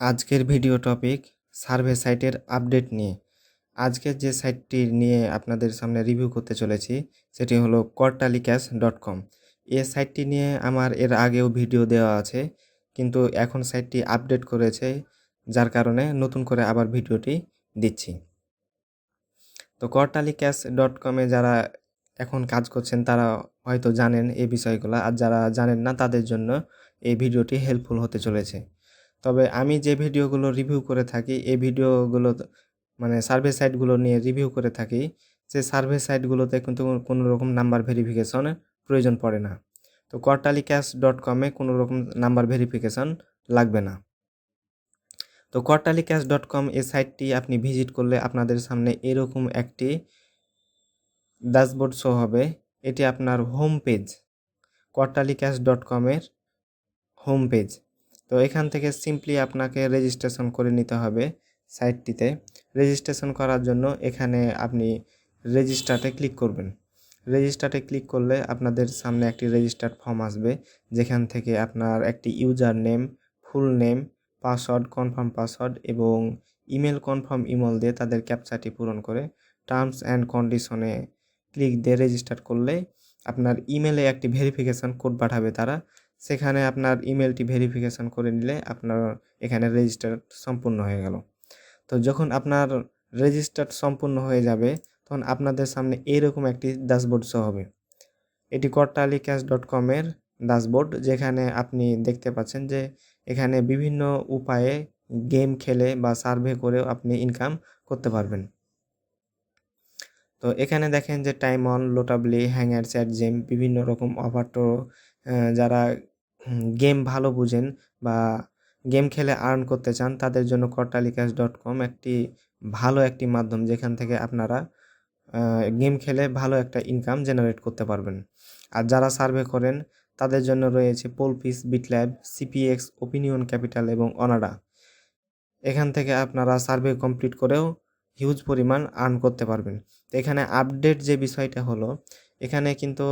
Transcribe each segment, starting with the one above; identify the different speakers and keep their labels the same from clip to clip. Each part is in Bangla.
Speaker 1: আজকের ভিডিও টপিক সার্ভে সাইটের আপডেট নিয়ে। আজকের যে সাইটটি নিয়ে আপনাদের সামনে রিভিউ করতে চলেছি সেটি হলো CortalyCash.com। এই সাইটটি নিয়ে আমার এর আগেও ভিডিও দেওয়া আছে, কিন্তু এখন সাইটটি আপডেট করেছে, যার কারণে নতুন করে আবার ভিডিওটি দিচ্ছি। তো CortalyCash.com-এ যারা এখন কাজ করছেন তারা হয়তো জানেন এই বিষয়গুলো, আর যারা জানেন না তাদের জন্য এই ভিডিওটি হেল্পফুল হতে চলেছে। তবে আমি যে ভিডিওগুলো রিভিউ করে থাকি, এই ভিডিওগুলো মানে সার্ভে সাইটগুলো নিয়ে রিভিউ করে থাকি, সে সার্ভে সাইটগুলোতে কিন্তু কোনো রকম নাম্বার ভেরিফিকেশনের প্রয়োজন পড়ে না। তো CortalyCash.com-এ কোনো রকম নাম্বার ভেরিফিকেশন লাগবে না। তো CortalyCash.com এই সাইটটি আপনি ভিজিট করলে আপনাদের সামনে এরকম একটি ড্যাশবোর্ড শো হবে। এটি আপনার হোম পেজ, CortalyCash.com-এর হোম পেজ। তো এখান থেকে সিম্পলি আপনাকে রেজিস্ট্রেশন করে নিতে হবে সাইটটিতে। রেজিস্ট্রেশন করার জন্য এখানে আপনি রেজিস্টারে ক্লিক করবেন। রেজিস্টারে ক্লিক করলে আপনাদের সামনে একটি রেজিস্টার্ড ফর্ম আসবে, যেখান থেকে আপনার একটি user name, full name, password, confirm password এবং ইমেল কনফার্ম ইমেল দিয়ে তাদের ক্যাপচাটি পূরণ করে টার্মস অ্যান্ড কন্ডিশনে ক্লিক দিয়ে রেজিস্টার করলে আপনার ইমেলে একটি ভেরিফিকেশান কোড পাঠাবে তারা। সেখানে আপনার ইমেলটি ভেরিফিকেশান করে নিলে আপনার এখানে রেজিস্টার সম্পূর্ণ হয়ে গেল। তো যখন আপনার রেজিস্টার সম্পূর্ণ হয়ে যাবে তখন আপনাদের সামনে এইরকম একটি ড্যাশবোর্ড শো হবে। এটি CortalyCash.com-এর ড্যাশবোর্ড, যেখানে আপনি দেখতে পাচ্ছেন যে এখানে বিভিন্ন উপায়ে গেম খেলে বা সার্ভে করেও আপনি ইনকাম করতে পারবেন। তো এখানে দেখেন যে টাইম অন, লোটাবলি, হ্যাঙ্গার, চ্যাট জেম, বিভিন্ন রকম অফার। তো যারা গেম ভালো বুঝেন বা গেম খেলে আর্ন করতে চান তাদের জন্য CortalyCash.com একটি ভালো একটি মাধ্যম, যেখান থেকে আপনারা গেম খেলে ভালো একটা ইনকাম জেনারেট করতে পারবেন। আর যারা সার্ভে করেন তাদের জন্য রয়েছে পোলফিশ, বিটল্যাব, সিপিএক্স, ওপিনিয়ন ক্যাপিটাল এবং অনাডা। এখান থেকে আপনারা সার্ভে কমপ্লিট করেও হিউজ পরিমাণ আর্ন করতে পারবেন। তো এখানে আপডেট যে বিষয়টা হলো, এখানে কিন্তু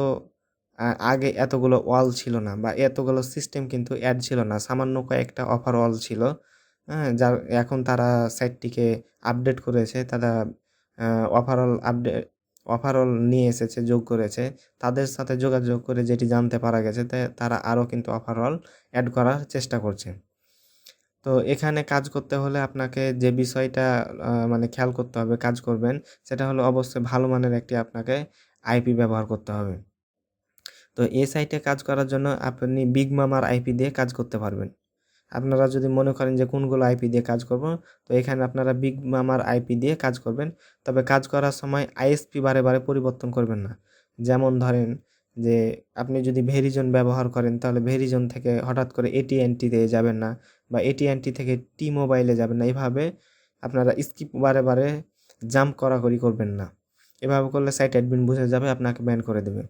Speaker 1: আগে এতগুলো ওয়াল ছিল না বা এতগুলো সিস্টেম কিন্তু অ্যাড ছিল না, সামান্য কয়েকটা অফার ওয়াল ছিল। হ্যাঁ, যার এখন তারা সাইটটিকে আপডেট করেছে, তারা ওভারঅল নিয়ে এসেছে, যোগ করেছে। তাদের সাথে যোগাযোগ করে যেটি জানতে পারা গেছে, তারা আরও কিন্তু ওভারঅল অ্যাড করার চেষ্টা করছে। তো এখানে কাজ করতে হলে আপনাকে যে বিষয়টা মানে খেয়াল করতে হবে, কাজ করবেন, সেটা হলো অবশ্যই ভালো মানের একটি আপনাকে আইপি ব্যবহার করতে হবে। তো এই সাইটে কাজ করার জন্য আপনি বিগ মামার আইপি দিয়ে কাজ করতে পারবেন। আপনারা যদি মনে করেন যে কোনগুলো আইপি দিয়ে কাজ করব, তো এখানে আপনারা বিগ মামার আইপি দিয়ে কাজ করবেন। তবে কাজ করার সময় আইএসপি বারে বারে পরিবর্তন করবেন না। যেমন ধরেন যে আপনি যদি ভেরিজন ব্যবহার করেন তাহলে ভেরিজন থেকে হঠাৎ করে এটিএনটিতে যাবেন না, বা এটিএনটি থেকে টি মোবাইলে যাবেন না। এভাবে আপনারা স্কিপ বারে বারে জাম্প করাকরি করবেন না। এভাবে করলে সাইট অ্যাডমিন বুঝে যাবে, আপনাকে ব্যান করে দেবে।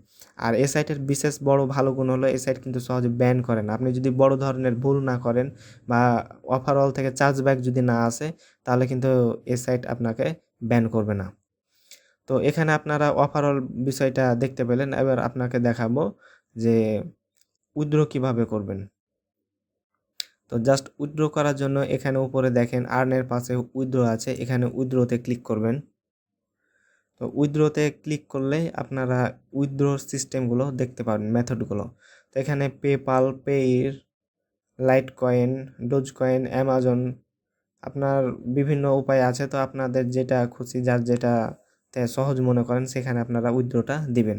Speaker 1: আর এই সাইটের বিশেষ বড় ভালো গুণ হলো এই সাইট কিন্তু সহজে ব্যান করে না। আপনি যদি বড় ধরনের ভুল না করেন বা ওভারঅল থেকে চার্জব্যাক যদি না আসে, তাহলে কিন্তু এই সাইট আপনাকে ব্যান করবে না। তো এখানে আপনারা ওভারঅল বিষয়টা দেখতে পেলেন। এবার আপনাকে দেখাবো যে উইথড্র কিভাবে করবেন। তো জাস্ট উইথড্র করার জন্য এখানে উপরে দেখেন আর্নের পাশে উইথড্র আছে, এখানে উইথড্রতে ক্লিক করবেন। তো উইথড্রতে ক্লিক করলে আপনারা উইথড্রোর সিস্টেমগুলো দেখতে পাবেন, মেথডগুলো। তো এখানে PayPal, Payeer, Litecoin, Dogecoin, Amazon, আপনার বিভিন্ন উপায় আছে। তো আপনাদের যেটা খুশি, যার যেটাতে সহজ মনে করেন সেখানে আপনারা উইথড্রটা দিবেন।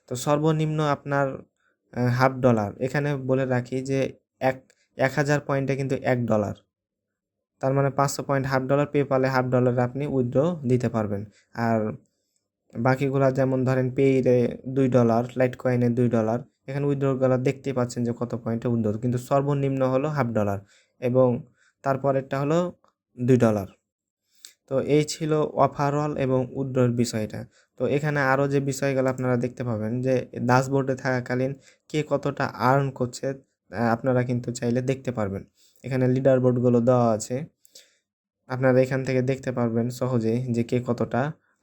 Speaker 1: তো সর্বনিম্ন আপনার $1/2। এখানে বলে রাখি যে 1000 পয়েন্টে কিন্তু $1, তার মানে 500 পয়েন্ট $1/2। পেপালে $1/2 আপনি উইথড্র দিতে পারবেন। আর বাকিগুলা যেমন ধরেন পেইরে $2, লাইট কয়েনে $2। এখানে উইথড্রগুলো দেখতেই পাচ্ছেন যে কত পয়েন্টে উইথড্র, কিন্তু সর্বনিম্ন হলো $1/2 এবং তারপরেরটা হলো $2। তো এই ছিল ওভারঅল এবং উইথড্রর বিষয়টা। তো এখানে আরও যে বিষয়গুলো আপনারা দেখতে পাবেন যে ড্যাশবোর্ডে থাকাকালীন কে কতটা আর্ন করছে আপনারা কিন্তু চাইলে দেখতে পারবেন। এখানে লিডার বোর্ডগুলো দেওয়া আছে, আপনারা এখান থেকে দেখতে পারবেন সহজেই যে কে কতটা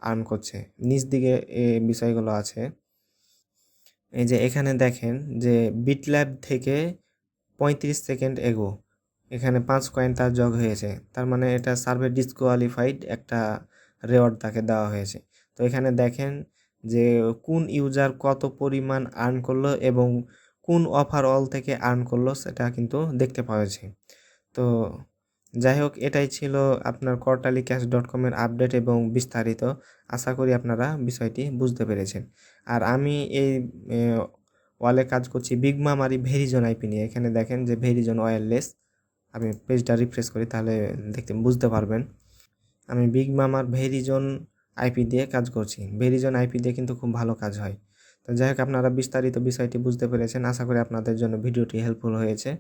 Speaker 1: আর্ন করছে। নিচ দিকে এই বিষয়গুলো আছে। এই যে এখানে দেখেন যে বিটল্যাব থেকে 35 সেকেন্ড এগো, এখানে 5 কয়েন তার যোগ হয়েছে। তার মানে এটা সার্ভে ডিসকোয়ালিফাইড একটা রেওয়ার্ড তাকে দেওয়া হয়েছে। তো এখানে দেখেন যে কোন ইউজার কত পরিমাণ আর্ন করলো এবং কোন অফার অল থেকে আর্ন করলো সেটা কিন্তু দেখতে পাওয়া যাচ্ছে। তো যাই হোক, এটাই ছিল আপনার CortalyCash.com এর আপডেট এবং বিস্তারিত। আশা করি আপনারা বিষয়টি বুঝতে পেরেছেন। আর আমি এই ওয়ালে কাজ করছি বিগ মামারি ভেরিজন আইপি নিয়ে। এখানে দেখেন যে ভেরিজন ওয়্যারলেস। আমি পেজটা রিফ্রেশ করি, তাহলে বুঝতে পারবেন। আমি বিগ মামার ভেরিজন আইপি দিয়ে কাজ করছি। ভেরিজন আইপি দিয়ে কিন্তু খুব ভালো কাজ হয়। তো যাই হোক, আপনারা বিস্তারিত বিষয়টি বুঝতে পেরেছেন। আশা করি আপনাদের জন্য ভিডিওটি হেল্পফুল হয়েছে।